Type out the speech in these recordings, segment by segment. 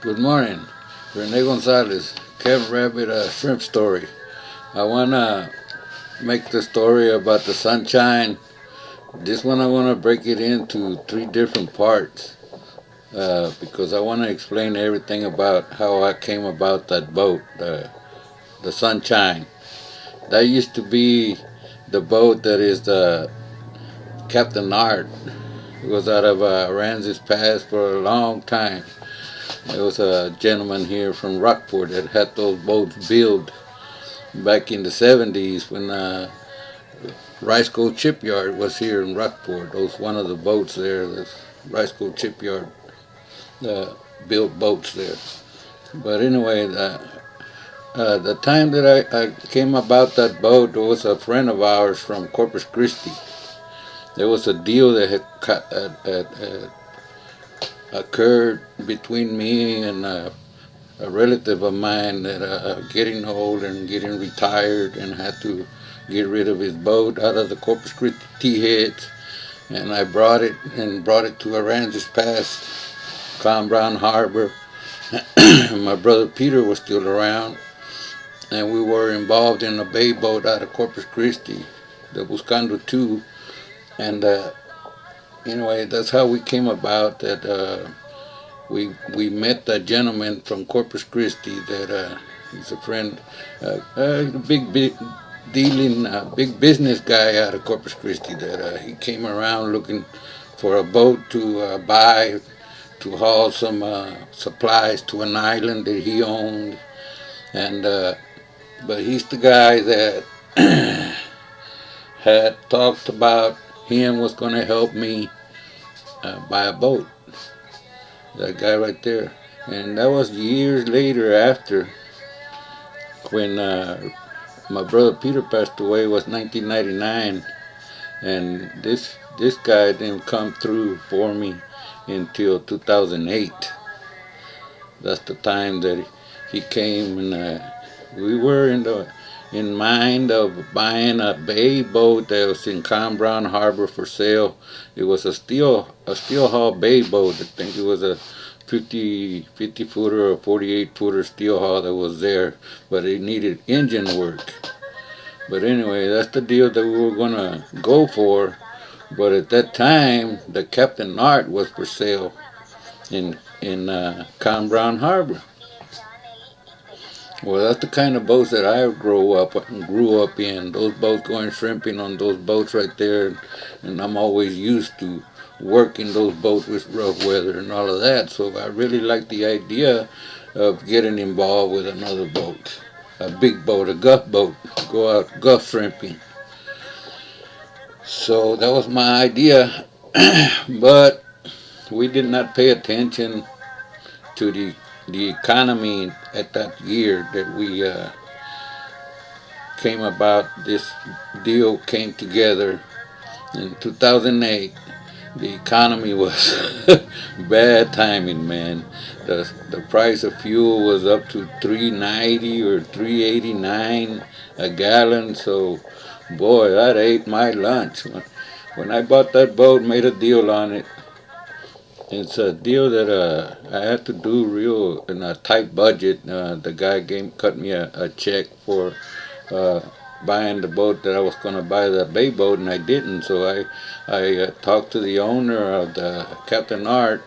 Good morning. Rene Gonzalez, Kevin Rabbit Shrimp Story. I want to make the story about the sunshine. This one I want to break it into three different parts because I want to explain everything about how I came about that boat, the sunshine. That used to be the boat that is the Captain Art. It was out of Aransas Pass for a long time. There was a gentleman here from Rockport that had those boats built back in the 70s when Rice Gold Shipyard was here in Rockport. Those one of the boats there, the Rice Gold Shipyard built boats there. But anyway, the time that I came about that boat, there was a friend of ours from Corpus Christi. There was a deal that had occurred between me and a relative of mine that getting old and getting retired and had to get rid of his boat out of the Corpus Christi T-heads, and I brought it to Aransas Pass, Calm Brown Harbor. My brother Peter was still around, and we were involved in a bay boat out of Corpus Christi, the Buscando 2, and anyway, that's how we came about that. We met that gentleman from Corpus Christi that he's a friend, big dealing, big business guy out of Corpus Christi that he came around looking for a boat to buy to haul some supplies to an island that he owned, and but he's the guy that had talked about him was going to help me buy a boat. That guy right there. And that was years later after when my brother Peter passed away. It was 1999, and this guy didn't come through for me until 2008. That's the time that he came, and we were in mind of buying a bay boat that was in Calm Brown Harbor for sale. It was a steel hull bay boat. I think it was a 50 footer or 48 footer steel hull that was there, but it needed engine work. But anyway, that's the deal that we were gonna go for. But at that time, the Captain Art was for sale in Calm Brown Harbor. Well, that's the kind of boats that I grew up in. Those boats going shrimping on those boats right there, and I'm always used to working those boats with rough weather and all of that. So I really like the idea of getting involved with another boat, a big boat, a Gulf boat, go out Gulf shrimping. So that was my idea, but we did not pay attention to the economy at that year that we came about. This deal came together in 2008. The economy was bad timing, man. The price of fuel was up to 390 or 389 a gallon. So, boy, that ate my lunch. When I bought that boat, made a deal on it. It's a deal that I had to do real in a tight budget. The guy cut me a check for uh, buying the boat that I was going to buy, the bay boat, and I didn't. So I talked to the owner of the Captain Art,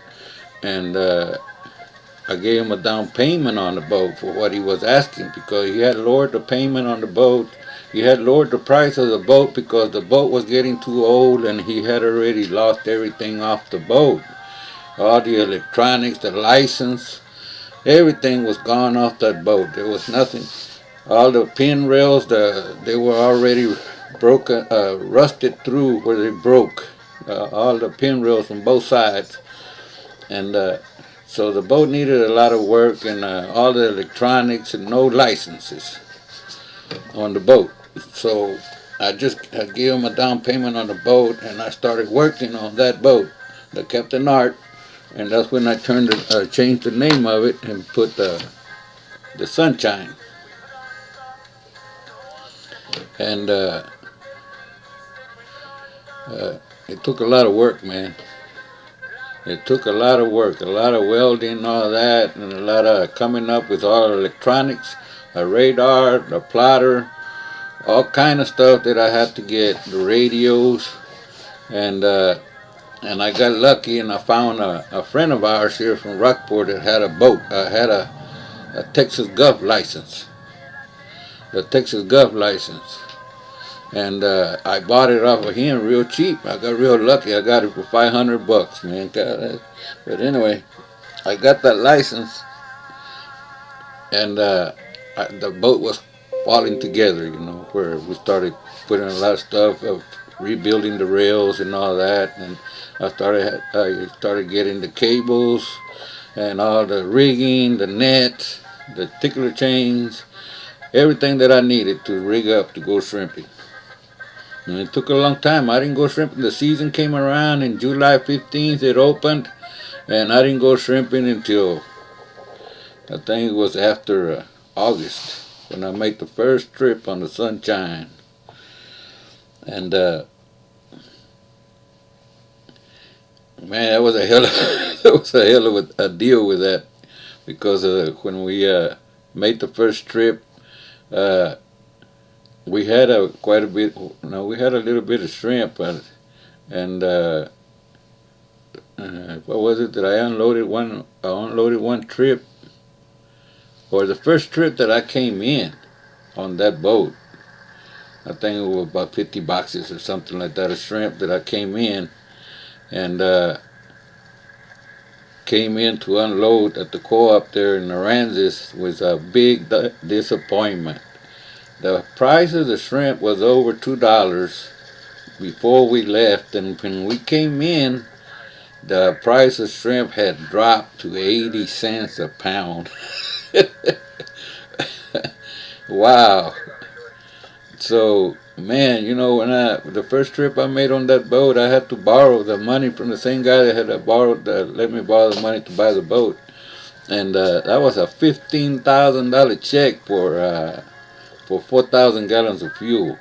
and I gave him a down payment on the boat for what he was asking because he had lowered the payment on the boat. He had lowered the price of the boat because the boat was getting too old and he had already lost everything off the boat. All the electronics, the license, everything was gone off that boat. There was nothing. All the pin rails, they were already broken, rusted through where they broke. All the pin rails from both sides, and so the boat needed a lot of work, and all the electronics and no licenses on the boat. So I gave him a down payment on the boat, and I started working on that boat, the Captain Art, and that's when I changed the name of it and put the Sunshine. And it took a lot of work, man. It took a lot of work, a lot of welding, all that, and a lot of coming up with all the electronics, a radar, a plotter, all kind of stuff that I had to get, the radios, and I got lucky and I found a friend of ours here from Rockport that had a boat. Had a Texas Gulf license, the Texas Gulf license, and I bought it off of him real cheap. I got real lucky. I got it for $500, man. But anyway, I got that license, and the boat was falling together. You know, where we started putting a lot of stuff of rebuilding the rails and all that, and I started getting the cables and all the rigging, the nets, the tickler chains, everything that I needed to rig up to go shrimping. And it took a long time. I didn't go shrimping. The season came around and July 15th it opened, and I didn't go shrimping until I think it was after August when I made the first trip on the Sunshine. And man, that was a hell of, that was a hell of a deal with that, because when we made the first trip, we had quite a bit. No, we had a little bit of shrimp, and what was it that I unloaded one? I unloaded one trip, or the first trip that I came in on that boat. I think it was about 50 boxes or something like that of shrimp that I came in, and came in to unload at the co-op there in Aransas was a big disappointment. The price of the shrimp was over $2 before we left, and when we came in, the price of shrimp had dropped to 80 cents a pound. Wow. So, man, you know, when the first trip I made on that boat, I had to borrow the money from the same guy that let me borrow the money to buy the boat, and that was a $15,000 check for 4,000 gallons of fuel.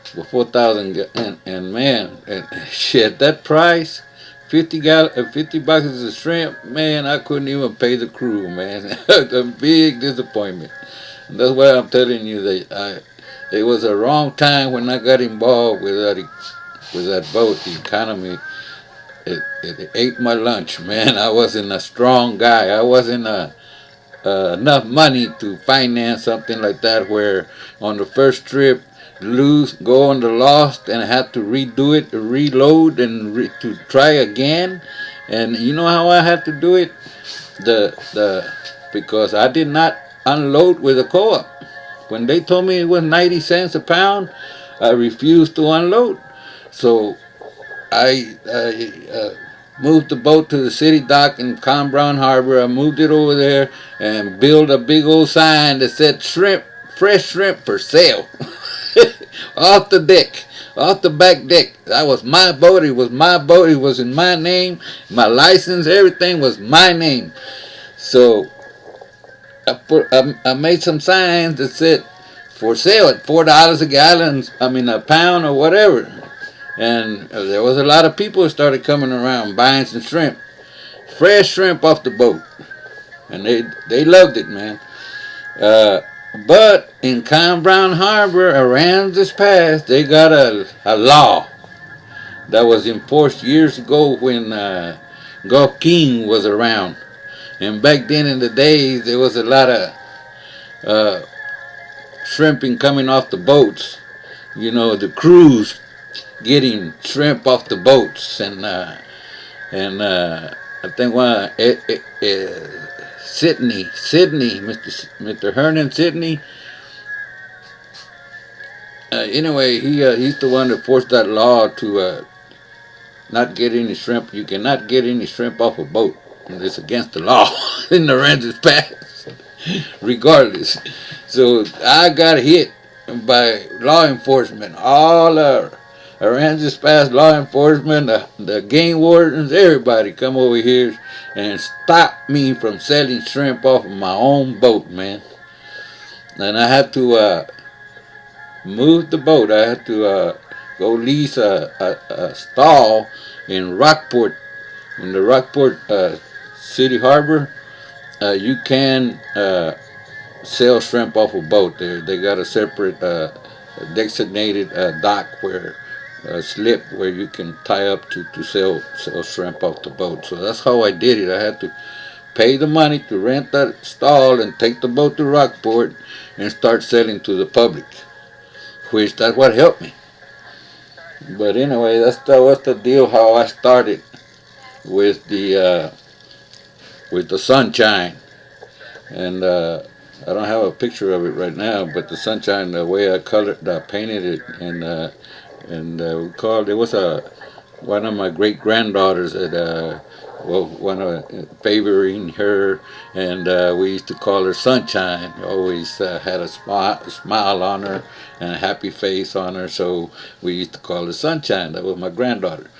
For 4,000, and man, shit, that price, 50 boxes of shrimp, man, I couldn't even pay the crew, man. A big disappointment. And that's why I'm telling you that it was a wrong time when I got involved with that boat. The economy, it ate my lunch, man. I wasn't a strong guy. I wasn't enough money to finance something like that, where on the first trip go on the lost and have to redo it, reload, and to try again. And you know how I had to do it? Because I did not unload with a co-op. When they told me it was 90 cents a pound, I refused to unload. So I moved the boat to the city dock in Con Brown Harbor. I moved it over there and built a big old sign that said "Shrimp, fresh shrimp for sale," off the deck, off the back deck. That was my boat. It was my boat. It was in my name. My license, everything was my name. So I made some signs that said "for sale" at $4 a gallon. A pound or whatever. And there was a lot of people who started coming around buying some shrimp, fresh shrimp off the boat, and they loved it, man. But in Con Brown Harbor, Aransas Pass, they got a law that was enforced years ago when Gulf King was around. And back then in the days, there was a lot of shrimping coming off the boats. You know, the crews getting shrimp off the boats, and I think Sidney, Mr. Hernan Sidney. Anyway, he's the one that forced that law to not get any shrimp. You cannot get any shrimp off a boat. It's against the law in the Aransas Pass, regardless. So I got hit by law enforcement. All Aransas Pass law enforcement, the game wardens, everybody come over here and stop me from selling shrimp off of my own boat, man. And I had to move the boat. I had to go lease a stall in Rockport, In the Rockport City Harbor, you can sell shrimp off a boat. They got a separate designated dock where slip where you can tie up to sell shrimp off the boat. So that's how I did it. I had to pay the money to rent that stall and take the boat to Rockport and start selling to the public, which that's what helped me. But anyway, that was the deal how I started with the sunshine. And I don't have a picture of it right now, but the sunshine, the way I colored, painted it, and we called it was one of my great granddaughters that one of favoring her, and we used to call her Sunshine. Always had a smile on her and a happy face on her, so we used to call her Sunshine. That was my granddaughter.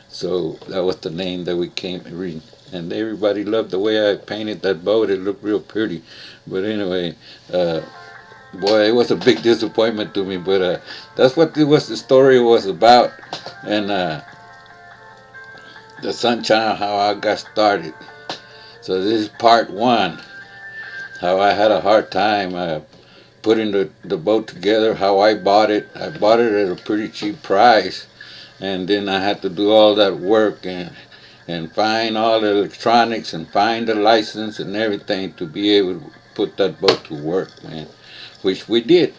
So that was the name that we came reading. And everybody loved the way I painted that boat. It looked real pretty. But anyway, boy, it was a big disappointment to me. But that's what the story was about. And the sunshine, how I got started. So this is part one. How I had a hard time putting the boat together. How I bought it. I bought it at a pretty cheap price. And then I had to do all that work and find all the electronics and find the license and everything to be able to put that boat to work, man, which we did.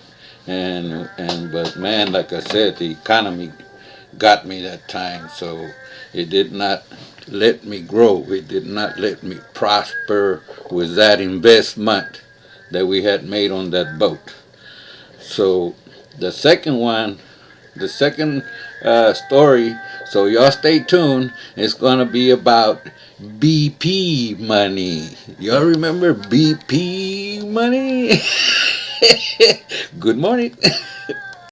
But man, like I said, the economy got me that time, so it did not let me grow. It did not let me prosper with that investment that we had made on that boat. So the second one, the second story. So y'all stay tuned. It's gonna be about BP money. Y'all remember BP money? Good morning.